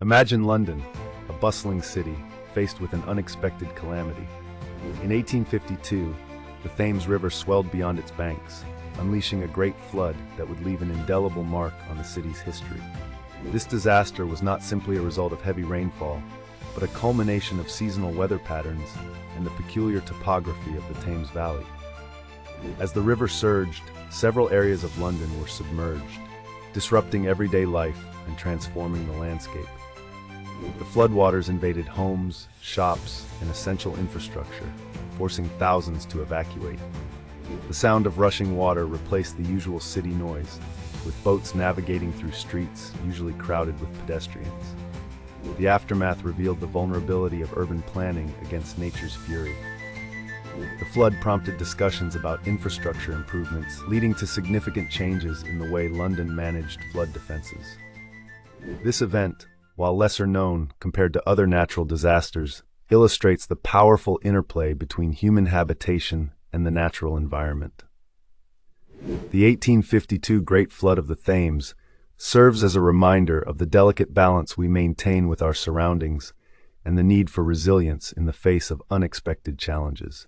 Imagine London, a bustling city, faced with an unexpected calamity. In 1852, the Thames River swelled beyond its banks, unleashing a great flood that would leave an indelible mark on the city's history. This disaster was not simply a result of heavy rainfall, but a culmination of seasonal weather patterns and the peculiar topography of the Thames Valley. As the river surged, several areas of London were submerged, disrupting everyday life and transforming the landscape. The floodwaters invaded homes, shops, and essential infrastructure, forcing thousands to evacuate. The sound of rushing water replaced the usual city noise, with boats navigating through streets usually crowded with pedestrians. The aftermath revealed the vulnerability of urban planning against nature's fury. The flood prompted discussions about infrastructure improvements, leading to significant changes in the way London managed flood defenses. This event, while lesser known compared to other natural disasters, illustrates the powerful interplay between human habitation and the natural environment. The 1852 Great Flood of the Thames serves as a reminder of the delicate balance we maintain with our surroundings and the need for resilience in the face of unexpected challenges.